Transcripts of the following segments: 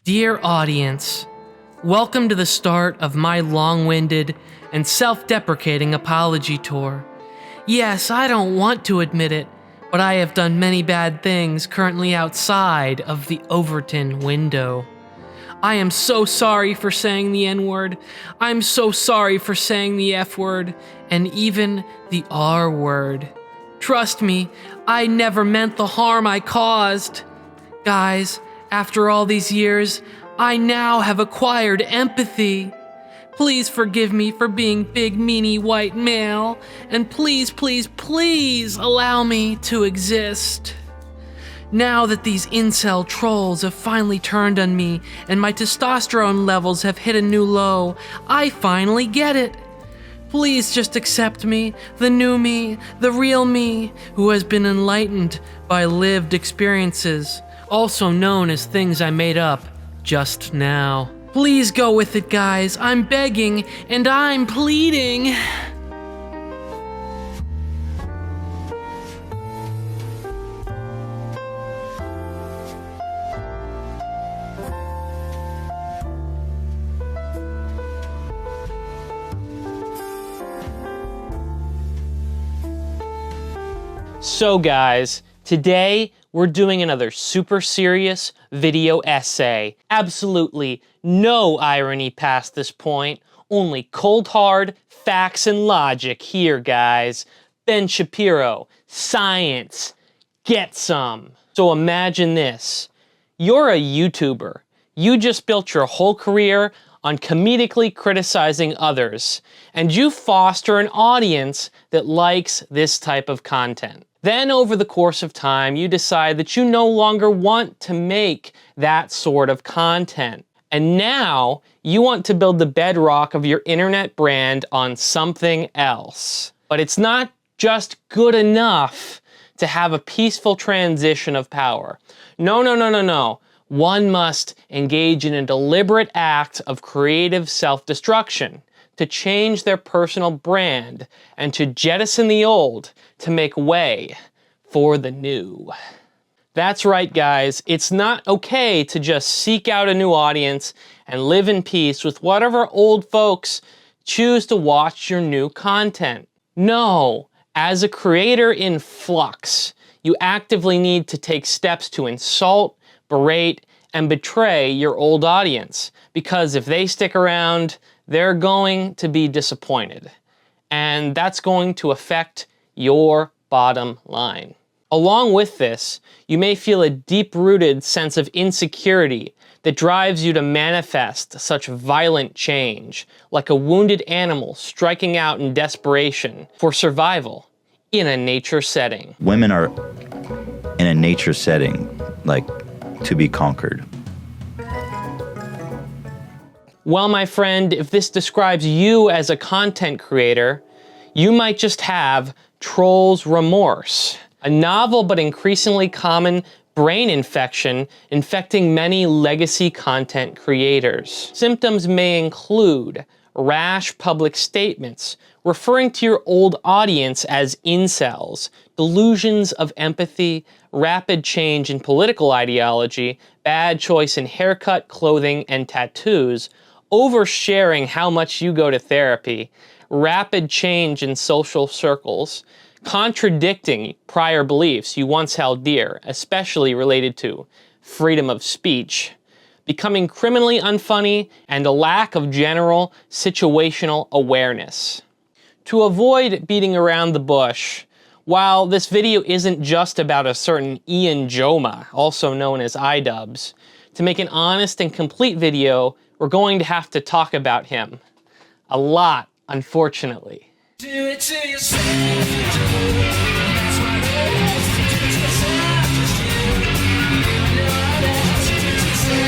Dear audience, welcome to the start of my long-winded and self-deprecating apology tour. Yes, I don't want to admit it, but I have done many bad things currently outside of the Overton window. I am so sorry for saying the N-word, I'm so sorry for saying the F-word, and even the R-word. Trust me, I never meant the harm I caused. Guys, after all these years, I now have acquired empathy. Please forgive me for being big, meanie white male, and please, please, please allow me to exist. Now that these incel trolls have finally turned on me and my testosterone levels have hit a new low, I finally get it. Please just accept me, the new me, the real me, who has been enlightened by lived experiences, also known as things I made up just now. Please go with it, guys. I'm begging and I'm pleading. So guys, today we're doing another super serious video essay. Absolutely no irony past this point, only cold hard facts and logic here, guys. Ben Shapiro, science, get some. So imagine this, you're a YouTuber. You just built your whole career on comedically criticizing others, and you foster an audience that likes this type of content. Then over the course of time, you decide that you no longer want to make that sort of content. And now you want to build the bedrock of your internet brand on something else. But it's not just good enough to have a peaceful transition of power. No. One must engage in a deliberate act of creative self-destruction to change their personal brand and to jettison the old to make way for the new. That's right, guys. It's not okay to just seek out a new audience and live in peace with whatever old folks choose to watch your new content. No, as a creator in flux, you actively need to take steps to insult, berate, and betray your old audience, because if they stick around, they're going to be disappointed. And that's going to affect your bottom line. Along with this, you may feel a deep-rooted sense of insecurity that drives you to manifest such violent change, like a wounded animal striking out in desperation for survival in a nature setting. Women are in a nature setting, like, to be conquered. Well, my friend, if this describes you as a content creator, you might just have trolls' remorse, a novel but increasingly common brain infection infecting many legacy content creators. Symptoms may include rash public statements referring to your old audience as incels, delusions of empathy, rapid change in political ideology, bad choice in haircut, clothing, and tattoos, oversharing how much you go to therapy, rapid change in social circles, contradicting prior beliefs you once held dear, especially related to freedom of speech, becoming criminally unfunny, and a lack of general situational awareness. To avoid beating around the bush, while this video isn't just about a certain Ian Jomha, also known as IDubbbz, to make an honest and complete video, we're going to have to talk about him. A lot, unfortunately. Do it to yourself, that's what it is. Do it to yourself, just you. No one else. Do it to yourself.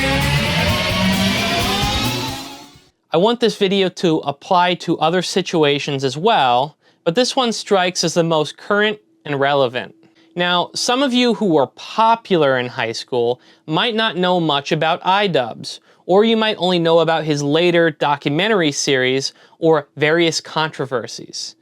I want this video to apply to other situations as well, but this one strikes as the most current and relevant. Now, some of you who were popular in high school might not know much about IDubbbz, or you might only know about his later documentary series or various controversies.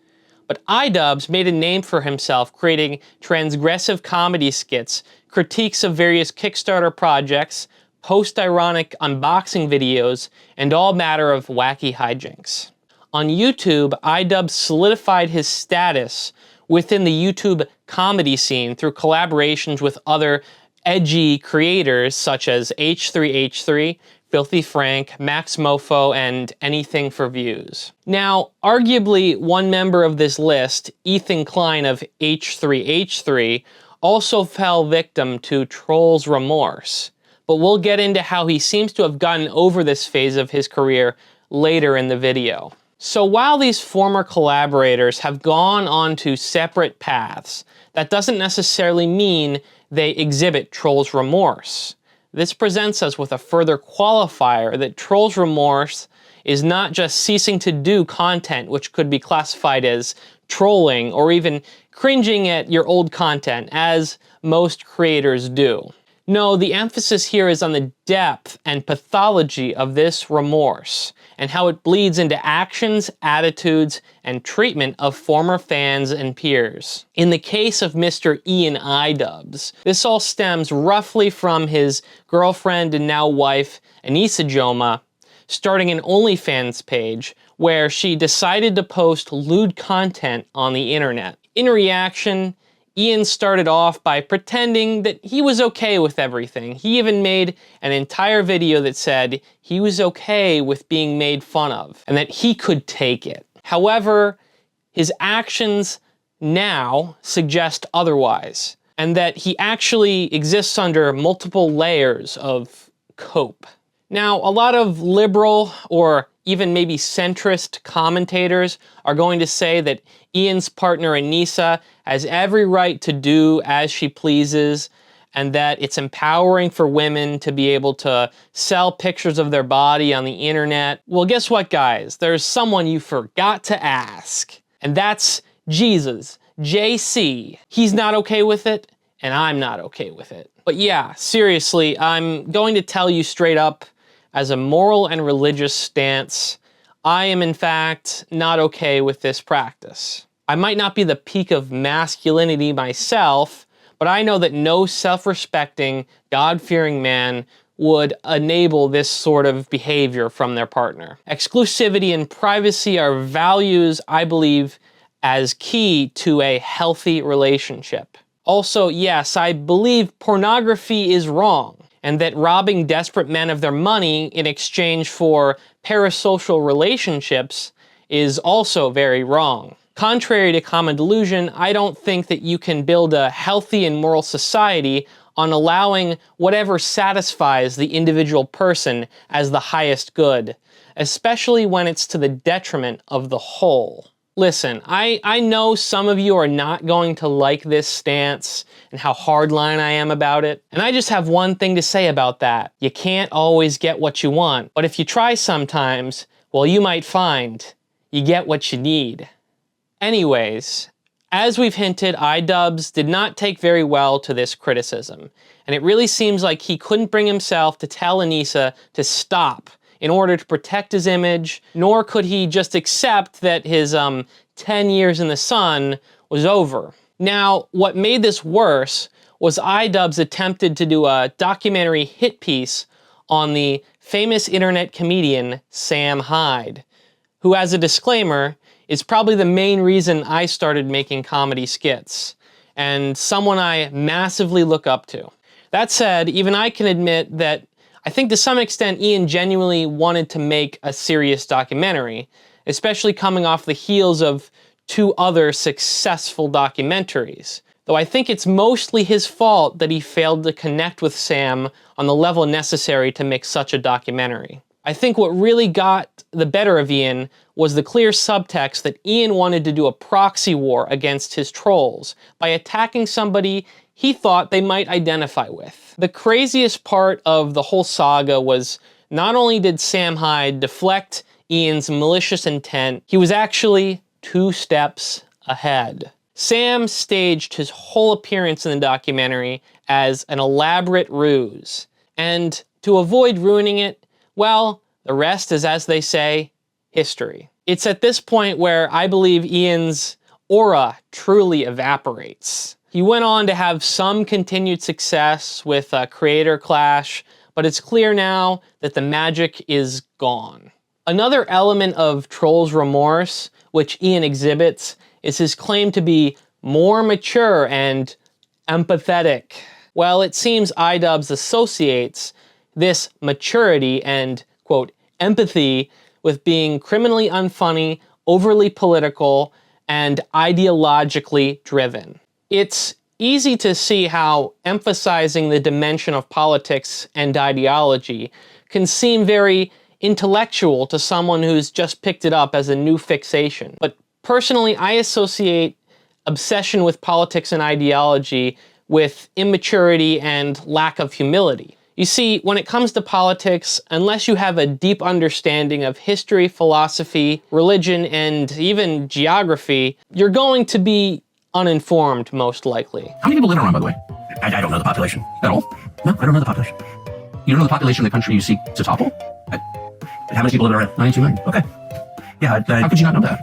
But IDubbbz made a name for himself creating transgressive comedy skits, critiques of various Kickstarter projects, post-ironic unboxing videos, and all matter of wacky hijinks. On YouTube, IDubbbz solidified his status within the YouTube comedy scene through collaborations with other edgy creators such as H3H3, Filthy Frank, Max Mofo, and Anything for Views. Now, arguably one member of this list, Ethan Klein of H3H3, also fell victim to trolls' remorse, but we'll get into how he seems to have gotten over this phase of his career later in the video. So while these former collaborators have gone on to separate paths, that doesn't necessarily mean they exhibit trolls' remorse. This presents us with a further qualifier that trolls' remorse is not just ceasing to do content which could be classified as trolling or even cringing at your old content, as most creators do. No, the emphasis here is on the depth and pathology of this remorse and how it bleeds into actions, attitudes, and treatment of former fans and peers. In the case of Mr. Ian IDubbbz, this all stems roughly from his girlfriend and now wife, Anisa Jomha, starting an OnlyFans page where she decided to post lewd content on the internet. In reaction, Ian started off by pretending that he was okay with everything. He even made an entire video that said he was okay with being made fun of and that he could take it. However, his actions now suggest otherwise, and that he actually exists under multiple layers of cope. Now, a lot of liberal or even maybe centrist commentators are going to say that Ian's partner Anisa has every right to do as she pleases, and that it's empowering for women to be able to sell pictures of their body on the internet. Well, guess what, guys? There's someone you forgot to ask, and that's Jesus, JC. He's not okay with it, and I'm not okay with it. But yeah, seriously, I'm going to tell you straight up, as a moral and religious stance, I am in fact not okay with this practice. I might not be the peak of masculinity myself, but I know that no self-respecting, God-fearing man would enable this sort of behavior from their partner. Exclusivity and privacy are values I believe as key to a healthy relationship. Also, yes, I believe pornography is wrong, and that robbing desperate men of their money in exchange for parasocial relationships is also very wrong. Contrary to common delusion, I don't think that you can build a healthy and moral society on allowing whatever satisfies the individual person as the highest good, especially when it's to the detriment of the whole. Listen, I know some of you are not going to like this stance and how hardline I am about it, and I just have one thing to say about that. You can't always get what you want, but if you try sometimes, well, you might find you get what you need. Anyways, as we've hinted, IDubbbz did not take very well to this criticism, and it really seems like he couldn't bring himself to tell Anisa to stop in order to protect his image, nor could he just accept that his 10 years in the sun was over. Now, what made this worse was IDubbbz attempted to do a documentary hit piece on the famous internet comedian Sam Hyde, who, as a disclaimer, is probably the main reason I started making comedy skits, and someone I massively look up to. That said, even I can admit that I think to some extent Ian genuinely wanted to make a serious documentary, especially coming off the heels of 2 other successful documentaries. Though I think it's mostly his fault that he failed to connect with Sam on the level necessary to make such a documentary. I think what really got the better of Ian was the clear subtext that Ian wanted to do a proxy war against his trolls by attacking somebody he thought they might identify with. The craziest part of the whole saga was not only did Sam Hyde deflect Ian's malicious intent, he was actually 2 steps ahead. Sam staged his whole appearance in the documentary as an elaborate ruse, and to avoid ruining it, well, the rest is, as they say, history. It's at this point where I believe Ian's aura truly evaporates. He went on to have some continued success with Creator Clash, but it's clear now that the magic is gone. Another element of Troll's remorse, which Ian exhibits, is his claim to be more mature and empathetic. Well, it seems IDubbbz associates this maturity and, quote, empathy with being criminally unfunny, overly political, and ideologically driven. It's easy to see how emphasizing the dimension of politics and ideology can seem very intellectual to someone who's just picked it up as a new fixation. But personally, I associate obsession with politics and ideology with immaturity and lack of humility. You see, when it comes to politics, unless you have a deep understanding of history, philosophy, religion, and even geography, you're going to be uninformed, most likely. How many people live in Iran, by the way? I don't know the population at all. No, I don't know the population. You don't know the population of the country you seek to topple? How many people live in Iran? 92 million. Okay. Yeah, how could you not know that?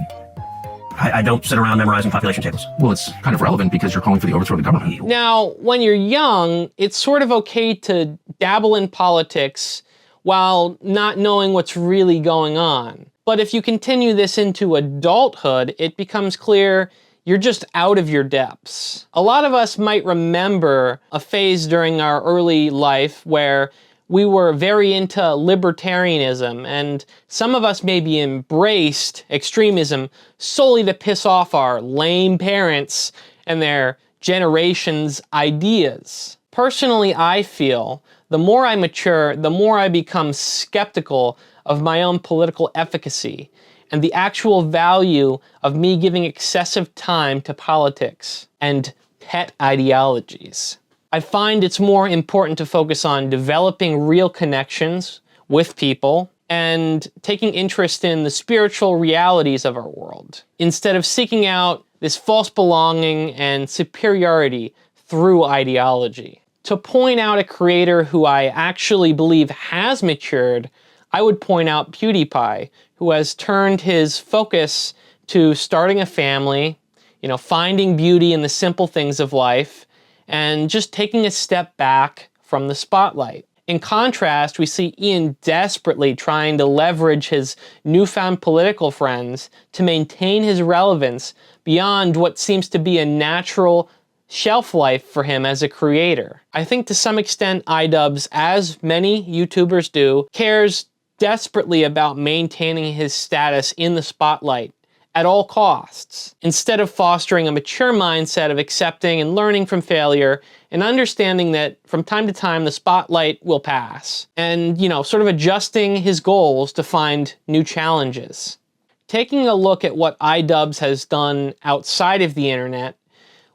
I don't sit around memorizing population tables. Well, it's kind of relevant because you're calling for the overthrow of the government. Now, when you're young, it's sort of okay to dabble in politics while not knowing what's really going on. But if you continue this into adulthood, it becomes clear you're just out of your depths. A lot of us might remember a phase during our early life where we were very into libertarianism, and some of us maybe embraced extremism solely to piss off our lame parents and their generation's ideas. Personally, I feel the more I mature, the more I become skeptical of my own political efficacy and the actual value of me giving excessive time to politics and pet ideologies. I find it's more important to focus on developing real connections with people and taking interest in the spiritual realities of our world, instead of seeking out this false belonging and superiority through ideology. To point out a creator who I actually believe has matured, I would point out Pewdiepie, who has turned his focus to starting a family, finding beauty in the simple things of life, and just taking a step back from the spotlight. In contrast, we see Ian desperately trying to leverage his newfound political friends to maintain his relevance beyond what seems to be a natural shelf life for him as a creator. I think to some extent IDubbbz, as many YouTubers do, cares desperately about maintaining his status in the spotlight at all costs, instead of fostering a mature mindset of accepting and learning from failure and understanding that from time to time the spotlight will pass, and sort of adjusting his goals to find new challenges. Taking a look at what IDubbbz has done outside of the internet,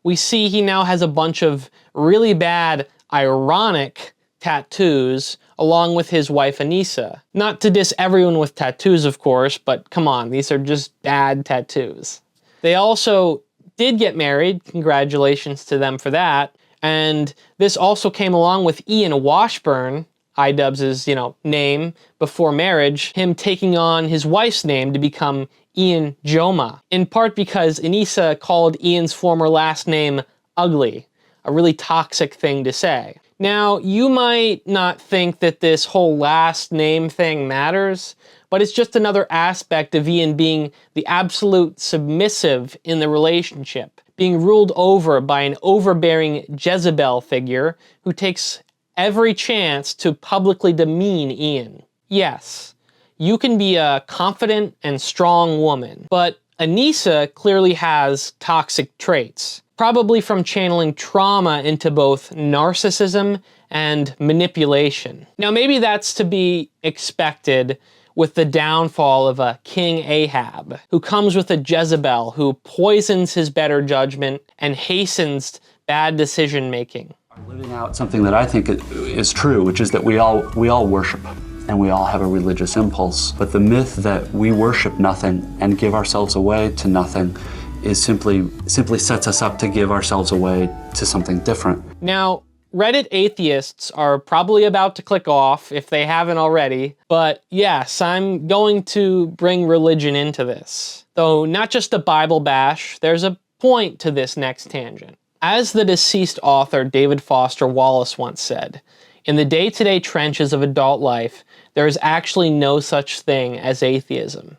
we see he now has a bunch of really bad, ironic tattoos along with his wife Anisa. Not to diss everyone with tattoos, of course, but come on, these are just bad tattoos. They also did get married, congratulations to them for that, and this also came along with Ian Washburn, IDubbbz's, name before marriage, him taking on his wife's name to become Ian Jomha, in part because Anisa called Ian's former last name ugly, a really toxic thing to say. Now, you might not think that this whole last name thing matters, but it's just another aspect of Ian being the absolute submissive in the relationship, being ruled over by an overbearing Jezebel figure who takes every chance to publicly demean Ian. Yes, you can be a confident and strong woman, but Anisa clearly has toxic traits, probably from channeling trauma into both narcissism and manipulation. Now, maybe that's to be expected with the downfall of a King Ahab, who comes with a Jezebel who poisons his better judgment and hastens bad decision-making. Living out something that I think is true, which is that we all worship and we all have a religious impulse. But the myth that we worship nothing and give ourselves away to nothing is simply sets us up to give ourselves away to something different. Now, Reddit atheists are probably about to click off if they haven't already, but yes, I'm going to bring religion into this. Though not just a Bible bash, there's a point to this next tangent. As the deceased author David Foster Wallace once said, In the day-to-day trenches of adult life, there is actually no such thing as atheism.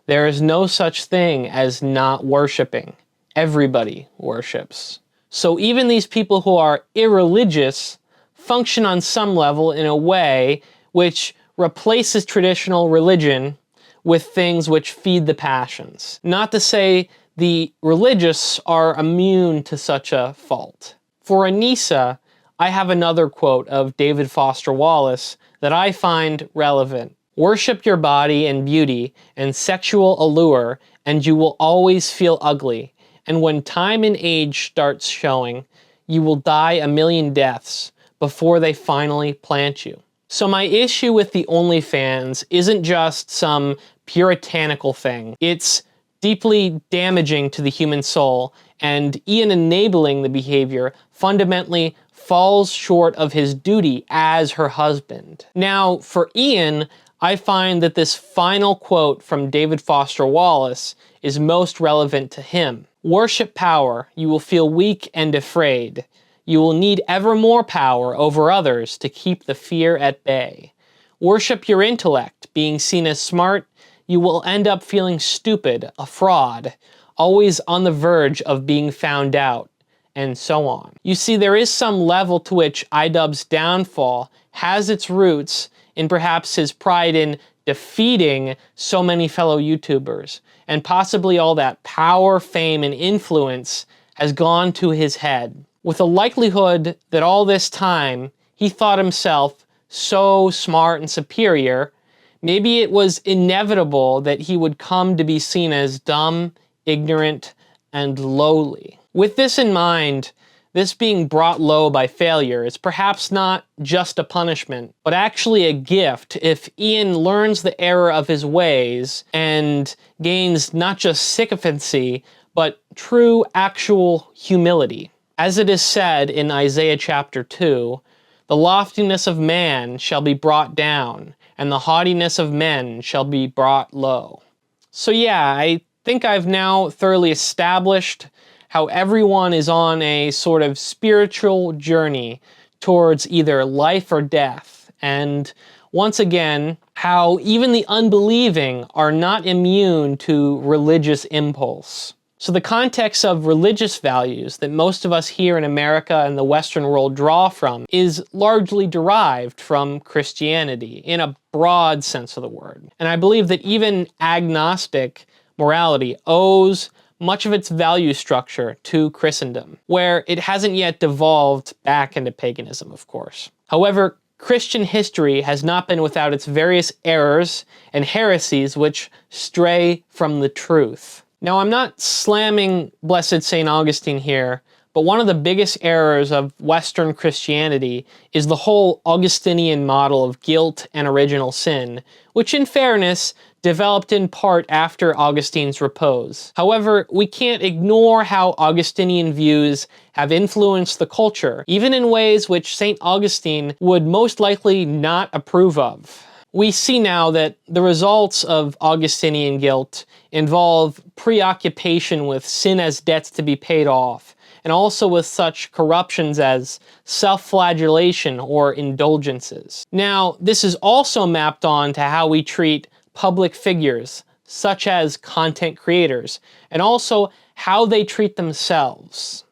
There is no such thing as not worshiping. Everybody worships. So even these people who are irreligious function on some level in a way which replaces traditional religion with things which feed the passions. Not to say the religious are immune to such a fault. For Anisa, I have another quote of David Foster Wallace that I find relevant. Worship your body and beauty and sexual allure, and you will always feel ugly. And when time and age starts showing, you will die a million deaths before they finally plant you. So my issue with the OnlyFans isn't just some puritanical thing. It's deeply damaging to the human soul, and Ian enabling the behavior fundamentally falls short of his duty as her husband. Now, for Ian, I find that this final quote from David Foster Wallace is most relevant to him. Worship power, you will feel weak and afraid. You will need ever more power over others to keep the fear at bay. Worship your intellect, being seen as smart, you will end up feeling stupid, a fraud, always on the verge of being found out, and so on. You see, there is some level to which IDubbbz's downfall has its roots in perhaps his pride in defeating so many fellow YouTubers, and possibly all that power, fame, and influence has gone to his head, with a likelihood that all this time he thought himself so smart and superior, maybe it was inevitable that he would come to be seen as dumb, ignorant, and lowly. With this in mind, this being brought low by failure is perhaps not just a punishment, but actually a gift if Ian learns the error of his ways and gains not just sycophancy, but true, actual humility. As it is said in Isaiah chapter 2, the loftiness of man shall be brought down, and the haughtiness of men shall be brought low. So yeah, I think I've now thoroughly established how everyone is on a sort of spiritual journey towards either life or death, and once again, how even the unbelieving are not immune to religious impulse. So the context of religious values that most of us here in America and the Western world draw from is largely derived from Christianity in a broad sense of the word. And I believe that even agnostic morality owes much of its value structure to Christendom, where it hasn't yet devolved back into paganism, of course. However, Christian history has not been without its various errors and heresies which stray from the truth. Now, I'm not slamming Blessed St. Augustine here, but one of the biggest errors of Western Christianity is the whole Augustinian model of guilt and original sin, which in fairness developed in part after Augustine's repose. However, we can't ignore how Augustinian views have influenced the culture, even in ways which St. Augustine would most likely not approve of. We see now that the results of Augustinian guilt involve preoccupation with sin as debts to be paid off, and also with such corruptions as self-flagellation or indulgences. Now, this is also mapped on to how we treat public figures, such as content creators, and also how they treat themselves.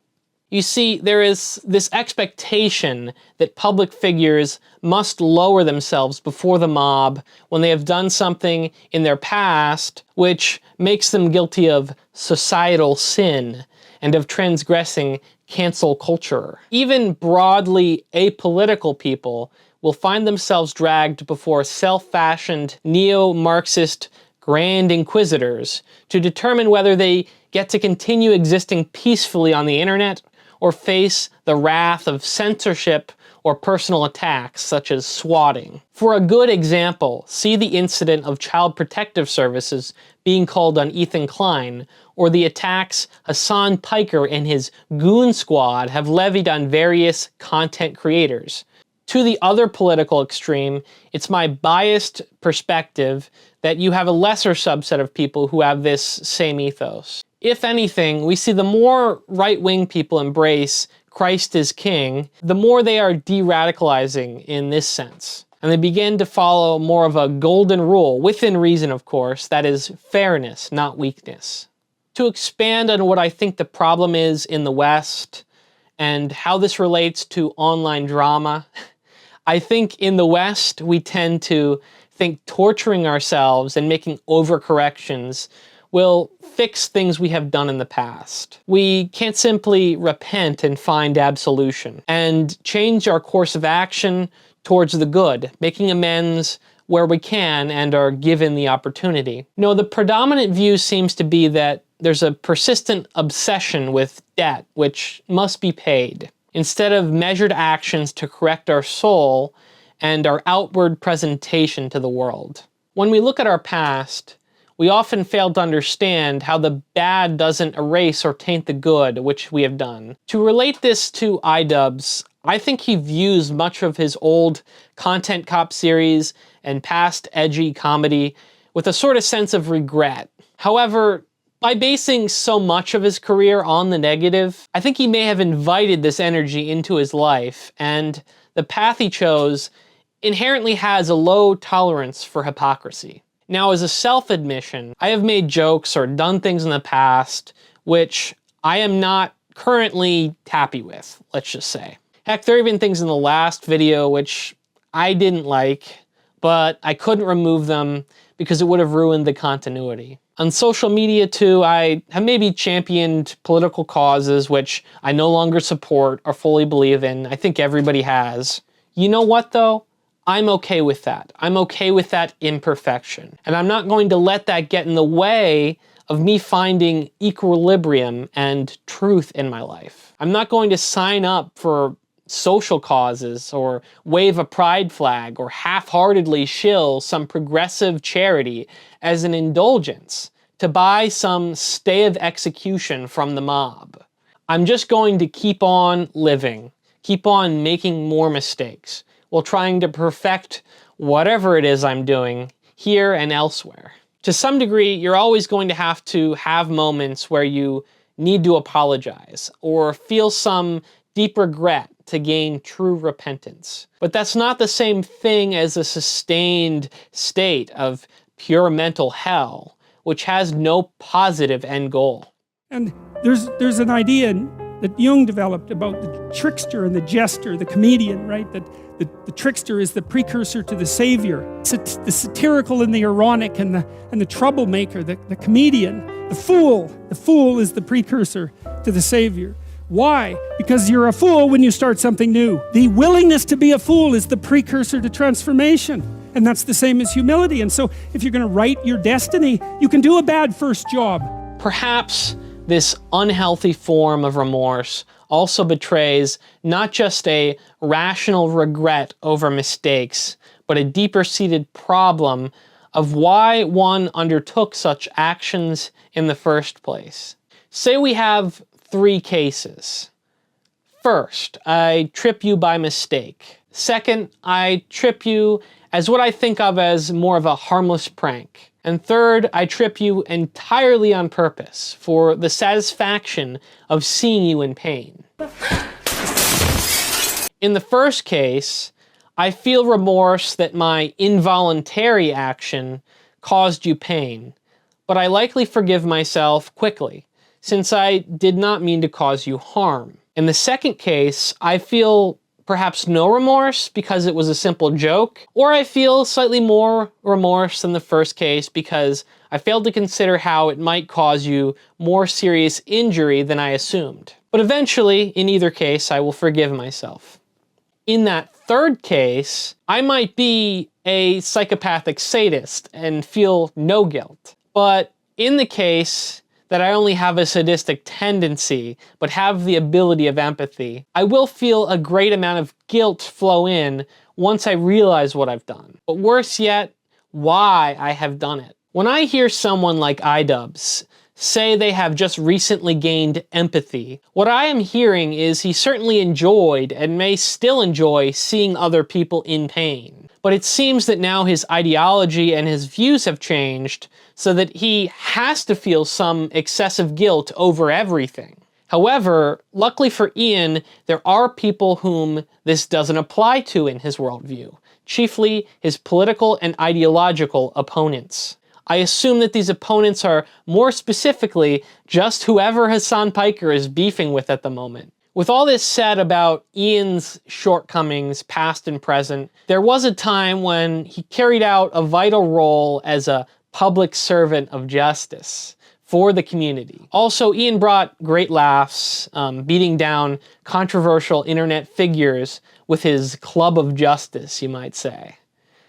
You see, there is this expectation that public figures must lower themselves before the mob when they have done something in their past which makes them guilty of societal sin and of transgressing cancel culture. Even broadly apolitical people will find themselves dragged before self-fashioned neo-Marxist grand inquisitors to determine whether they get to continue existing peacefully on the internet or face the wrath of censorship or personal attacks, such as swatting. For a good example, see the incident of Child Protective Services being called on Ethan Klein, or the attacks Hassan Piker and his goon squad have levied on various content creators. To the other political extreme, it's my biased perspective that you have a lesser subset of people who have this same ethos. If anything, we see the more right-wing people embrace Christ is king, the more they are de-radicalizing in this sense. And they begin to follow more of a golden rule, within reason of course, that is fairness, not weakness. To expand on what I think the problem is in the West and how this relates to online drama, I think in the West we tend to think torturing ourselves and making overcorrections will fix things we have done in the past. We can't simply repent and find absolution and change our course of action towards the good, making amends where we can and are given the opportunity. No, the predominant view seems to be that there's a persistent obsession with debt, which must be paid, instead of measured actions to correct our soul and our outward presentation to the world. When we look at our past, we often fail to understand how the bad doesn't erase or taint the good which we have done. To relate this to IDubbbz, I think he views much of his old Content Cop series and past edgy comedy with a sort of sense of regret. However, by basing so much of his career on the negative, I think he may have invited this energy into his life, and the path he chose inherently has a low tolerance for hypocrisy. Now, as a self-admission, I have made jokes or done things in the past which I am not currently happy with, let's just say. Heck, there are even things in the last video which I didn't like, but I couldn't remove them because it would have ruined the continuity. On social media too, I have maybe championed political causes which I no longer support or fully believe in. I think everybody has. You know what though? I'm okay with that. I'm okay with that imperfection. And I'm not going to let that get in the way of me finding equilibrium and truth in my life. I'm not going to sign up for social causes or wave a pride flag or half-heartedly shill some progressive charity as an indulgence to buy some stay of execution from the mob. I'm just going to keep on living, keep on making more mistakes, while trying to perfect whatever it is I'm doing here and elsewhere. To some degree, you're always going to have moments where you need to apologize or feel some deep regret to gain true repentance. But that's not the same thing as a sustained state of pure mental hell, which has no positive end goal. And there's an idea that Jung developed about the trickster and the jester, the comedian, right? That the trickster is the precursor to the savior. The satirical and the ironic and the troublemaker, the comedian. The fool is the precursor to the savior. Why? Because you're a fool when you start something new. The willingness to be a fool is the precursor to transformation. And that's the same as humility. And so if you're going to write your destiny, you can do a bad first job. Perhaps this unhealthy form of remorse also betrays not just a rational regret over mistakes, but a deeper-seated problem of why one undertook such actions in the first place. Say we have 3 cases. First, I trip you by mistake. Second, I trip you as what I think of as more of a harmless prank. And third, I trip you entirely on purpose for the satisfaction of seeing you in pain. In the first case, I feel remorse that my involuntary action caused you pain, but I likely forgive myself quickly, since I did not mean to cause you harm. In the second case, I feel perhaps no remorse because it was a simple joke, or I feel slightly more remorse than the first case because I failed to consider how it might cause you more serious injury than I assumed. But eventually, in either case, I will forgive myself. In that third case, I might be a psychopathic sadist and feel no guilt. But in the case that I only have a sadistic tendency, but have the ability of empathy, I will feel a great amount of guilt flow in once I realize what I've done. But worse yet, why I have done it. When I hear someone like IDubbbz say they have just recently gained empathy, what I am hearing is he certainly enjoyed and may still enjoy seeing other people in pain. But it seems that now his ideology and his views have changed so that he has to feel some excessive guilt over everything. However, luckily for Ian, there are people whom this doesn't apply to in his worldview, chiefly his political and ideological opponents. I assume that these opponents are more specifically just whoever Hassan Piker is beefing with at the moment. With all this said about Ian's shortcomings, past and present, there was a time when he carried out a vital role as a public servant of justice for the community. Also, Ian brought great laughs, beating down controversial internet figures with his club of justice, you might say.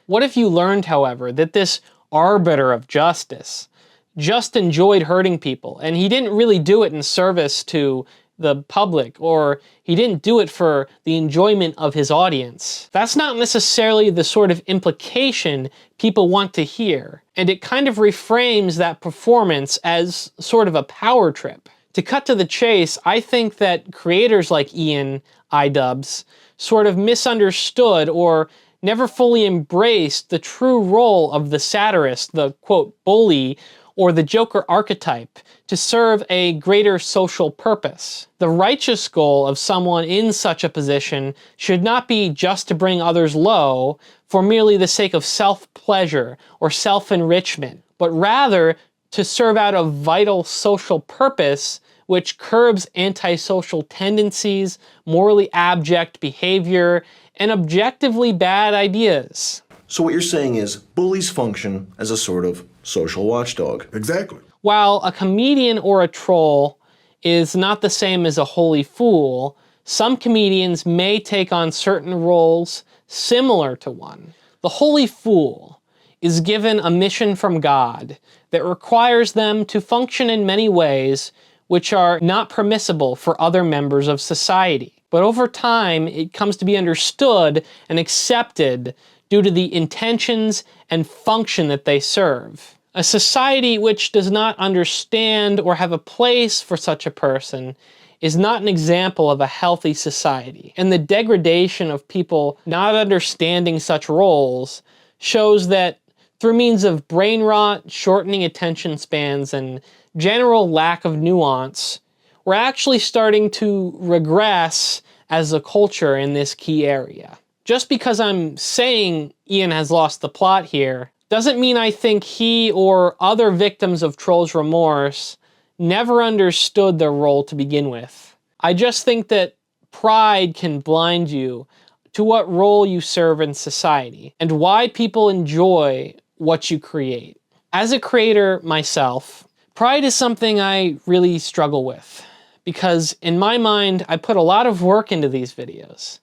What if you learned, however, that this arbiter of justice just enjoyed hurting people, and he didn't really do it in service to the public, or he didn't do it for the enjoyment of his audience? That's not necessarily the sort of implication people want to hear, and it kind of reframes that performance as sort of a power trip. To cut to the chase, I think that creators like Ian IDubbbz sort of misunderstood or never fully embraced the true role of the satirist, the quote bully, or the Joker archetype to serve a greater social purpose. The righteous goal of someone in such a position should not be just to bring others low for merely the sake of self-pleasure or self-enrichment, but rather to serve out a vital social purpose which curbs antisocial tendencies, morally abject behavior, and objectively bad ideas. So what you're saying is bullies function as a sort of social watchdog. Exactly. While a comedian or a troll is not the same as a holy fool, some comedians may take on certain roles similar to one. The holy fool is given a mission from God that requires them to function in many ways which are not permissible for other members of society. But over time, it comes to be understood and accepted due to the intentions and function that they serve. A society which does not understand or have a place for such a person is not an example of a healthy society. And the degradation of people not understanding such roles shows that through means of brain rot, shortening attention spans, and general lack of nuance, we're actually starting to regress as a culture in this key area. Just because I'm saying Ian has lost the plot here, doesn't mean I think he or other victims of Trolls' Remorse never understood their role to begin with. I just think that pride can blind you to what role you serve in society and why people enjoy what you create. As a creator myself, pride is something I really struggle with because in my mind, I put a lot of work into these videos.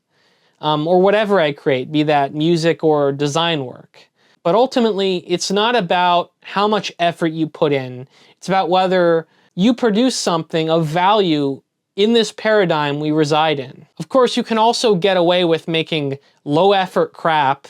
Or whatever I create, be that music or design work. But ultimately, it's not about how much effort you put in. It's about whether you produce something of value in this paradigm we reside in. Of course, you can also get away with making low-effort crap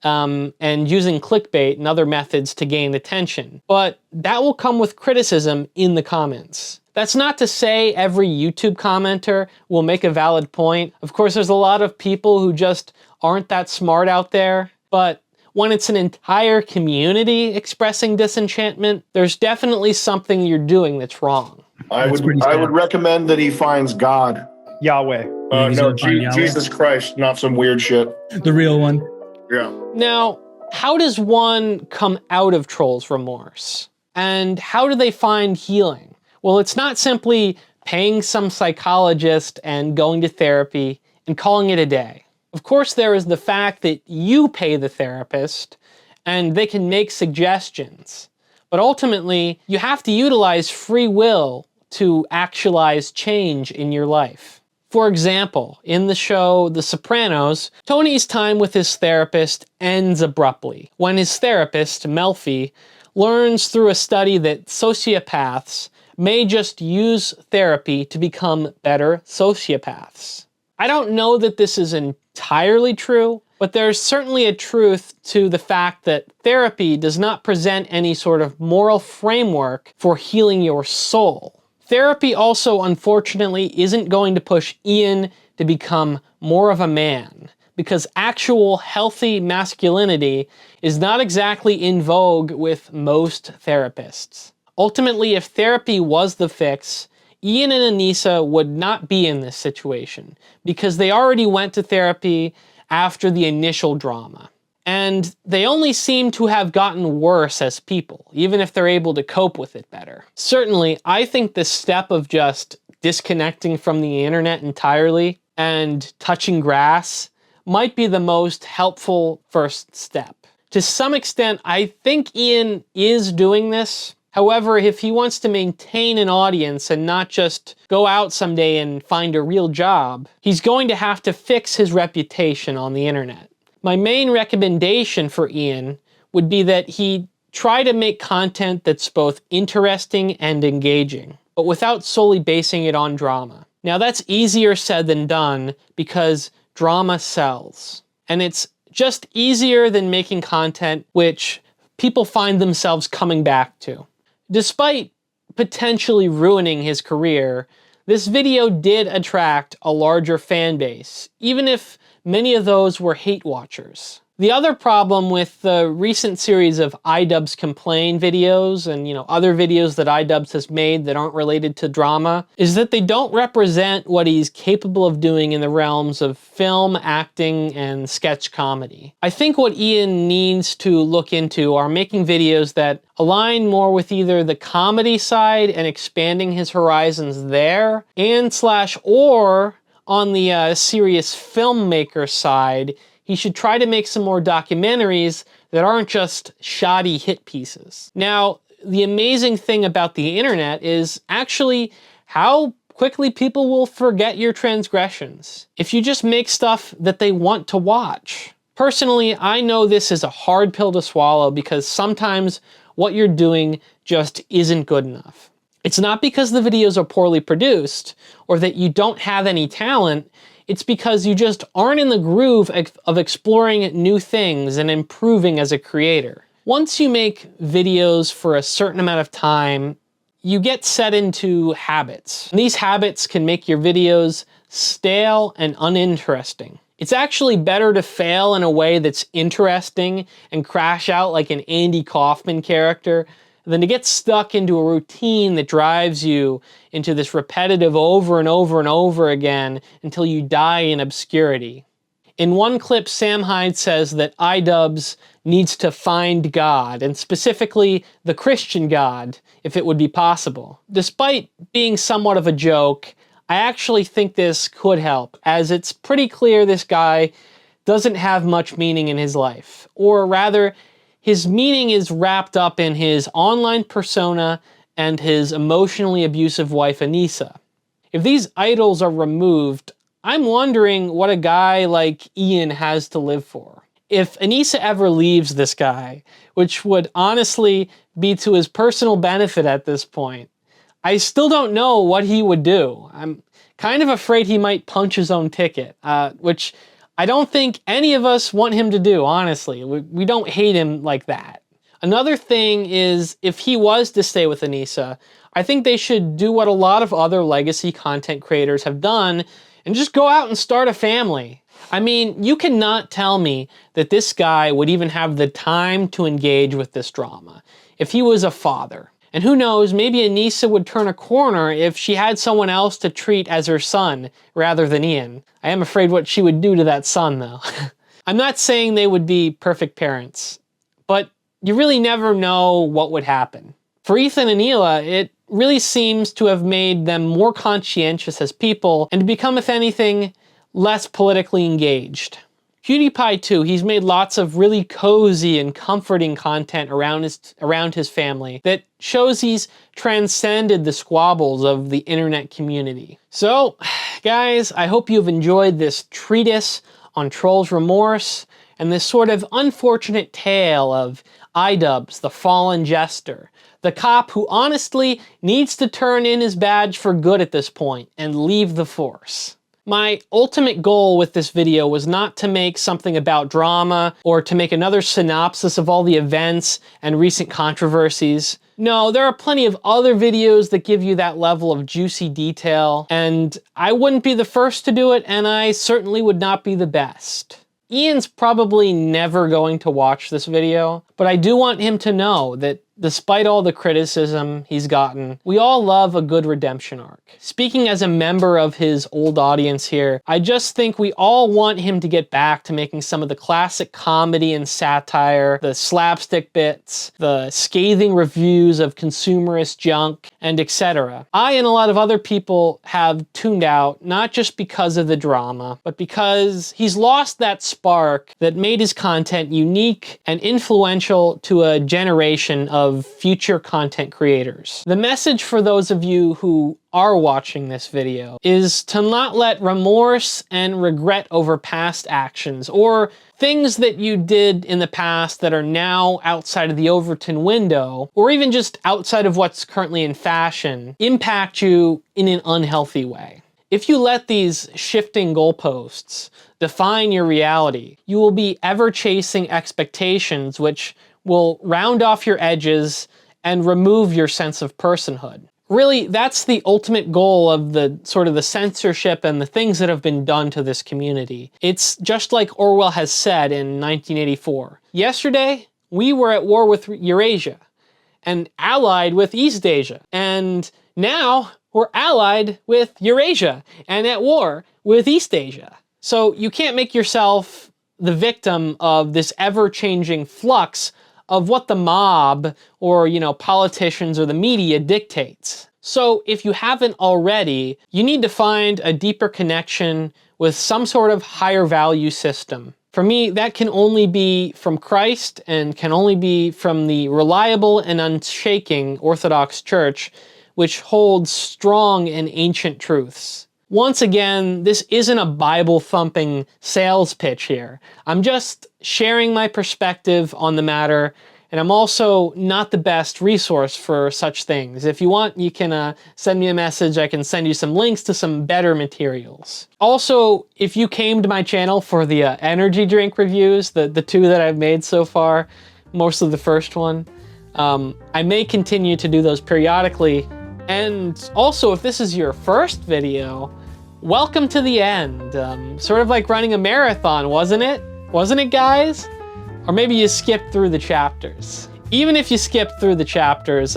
and using clickbait and other methods to gain attention. But that will come with criticism in the comments. That's not to say every YouTube commenter will make a valid point. Of course, there's a lot of people who just aren't that smart out there, but when it's an entire community expressing disenchantment, there's definitely something you're doing that's wrong. I would recommend that he finds God. Yahweh. No, Jesus Christ, not some weird shit. The real one. Yeah. Now, how does one come out of Trolls' Remorse? And how do they find healing? Well, it's not simply paying some psychologist and going to therapy and calling it a day. Of course, there is the fact that you pay the therapist and they can make suggestions. But ultimately, you have to utilize free will to actualize change in your life. For example, in the show The Sopranos, Tony's time with his therapist ends abruptly when his therapist, Melfi, learns through a study that sociopaths may just use therapy to become better sociopaths. I don't know that this is entirely true, but there's certainly a truth to the fact that therapy does not present any sort of moral framework for healing your soul. Therapy also, unfortunately, isn't going to push Ian to become more of a man, because actual healthy masculinity is not exactly in vogue with most therapists. Ultimately, if therapy was the fix, Ian and Anisa would not be in this situation because they already went to therapy after the initial drama. And they only seem to have gotten worse as people, even if they're able to cope with it better. Certainly, I think the step of just disconnecting from the internet entirely and touching grass might be the most helpful first step. To some extent, I think Ian is doing this. However, if he wants to maintain an audience and not just go out someday and find a real job, he's going to have to fix his reputation on the internet. My main recommendation for Ian would be that he try to make content that's both interesting and engaging, but without solely basing it on drama. Now that's easier said than done because drama sells. And it's just easier than making content which people find themselves coming back to. Despite potentially ruining his career, this video did attract a larger fan base, even if many of those were hate watchers. The other problem with the recent series of IDubbbz Complain videos and other videos that IDubbbz has made that aren't related to drama is that they don't represent what he's capable of doing in the realms of film, acting, and sketch comedy. I think what Ian needs to look into are making videos that align more with either the comedy side and expanding his horizons there, or on the serious filmmaker side, he should try to make some more documentaries that aren't just shoddy hit pieces. Now, the amazing thing about the internet is actually how quickly people will forget your transgressions if you just make stuff that they want to watch. Personally, I know this is a hard pill to swallow because sometimes what you're doing just isn't good enough. It's not because the videos are poorly produced or that you don't have any talent. It's because you just aren't in the groove of exploring new things and improving as a creator. Once you make videos for a certain amount of time, you get set into habits. And these habits can make your videos stale and uninteresting. It's actually better to fail in a way that's interesting and crash out like an Andy Kaufman character than to get stuck into a routine that drives you into this repetitive over and over and over again until you die in obscurity. In one clip, Sam Hyde says that IDubbbz needs to find God, and specifically the Christian God, if it would be possible. Despite being somewhat of a joke, I actually think this could help, as it's pretty clear this guy doesn't have much meaning in his life. Or rather, his meaning is wrapped up in his online persona and his emotionally abusive wife, Anisa. If these idols are removed, I'm wondering what a guy like Ian has to live for. If Anisa ever leaves this guy, which would honestly be to his personal benefit at this point, I still don't know what he would do. I'm kind of afraid he might punch his own ticket, which I don't think any of us want him to do, honestly. We don't hate him like that. Another thing is, if he was to stay with Anisa, I think they should do what a lot of other legacy content creators have done and just go out and start a family. I mean, you cannot tell me that this guy would even have the time to engage with this drama if he was a father. And who knows, maybe Anisa would turn a corner if she had someone else to treat as her son rather than Ian. I am afraid what she would do to that son, though. I'm not saying they would be perfect parents, but you really never know what would happen. For Ethan and Hila, it really seems to have made them more conscientious as people and to become, if anything, less politically engaged. Pewdiepie too, he's made lots of really cozy and comforting content around his family that shows he's transcended the squabbles of the internet community. So, guys, I hope you've enjoyed this treatise on Troll's Remorse and this sort of unfortunate tale of IDubbbz, the fallen Jester, the cop who honestly needs to turn in his badge for good at this point and leave the force. My ultimate goal with this video was not to make something about drama or to make another synopsis of all the events and recent controversies. No, there are plenty of other videos that give you that level of juicy detail, and I wouldn't be the first to do it, and I certainly would not be the best. Ian's probably never going to watch this video, but I do want him to know that despite all the criticism he's gotten, we all love a good redemption arc. Speaking as a member of his old audience here, I just think we all want him to get back to making some of the classic comedy and satire, the slapstick bits, the scathing reviews of consumerist junk, and etc. I and a lot of other people have tuned out, not just because of the drama, but because he's lost that spark that made his content unique and influential to a generation of future content creators. The message for those of you who are watching this video is to not let remorse and regret over past actions or things that you did in the past that are now outside of the Overton window, or even just outside of what's currently in fashion, impact you in an unhealthy way. If you let these shifting goalposts define your reality, you will be ever chasing expectations which will round off your edges and remove your sense of personhood. Really, that's the ultimate goal of the sort of the censorship and the things that have been done to this community. It's just like Orwell has said in 1984. Yesterday, we were at war with Eurasia and allied with East Asia. And now we're allied with Eurasia and at war with East Asia. So you can't make yourself the victim of this ever-changing flux of what the mob or, politicians or the media dictates. So if you haven't already, you need to find a deeper connection with some sort of higher value system. For me, that can only be from Christ and can only be from the reliable and unshaking Orthodox Church, which holds strong and ancient truths. Once again, this isn't a Bible-thumping sales pitch here. I'm just sharing my perspective on the matter, and I'm also not the best resource for such things. If you want, you can send me a message. I can send you some links to some better materials. Also, if you came to my channel for the energy drink reviews, the two that I've made so far, mostly the first one, I may continue to do those periodically. And also, if this is your first video, welcome to the end. Sort of like running a marathon, wasn't it? Wasn't it, guys? Or maybe you skipped through the chapters. Even if you skipped through the chapters,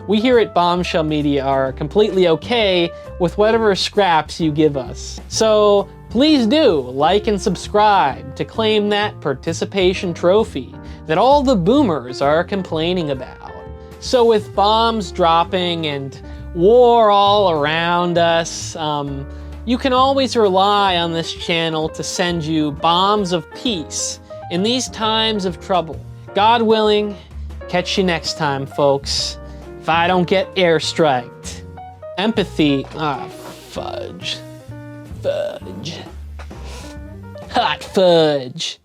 we here at Bombshell Media are completely okay with whatever scraps you give us. So please do like and subscribe to claim that participation trophy that all the boomers are complaining about. So with bombs dropping and war all around us, you can always rely on this channel to send you bombs of peace in these times of trouble. God willing, catch you next time, folks. If I don't get airstriked. Empathy, fudge. Fudge. Hot fudge.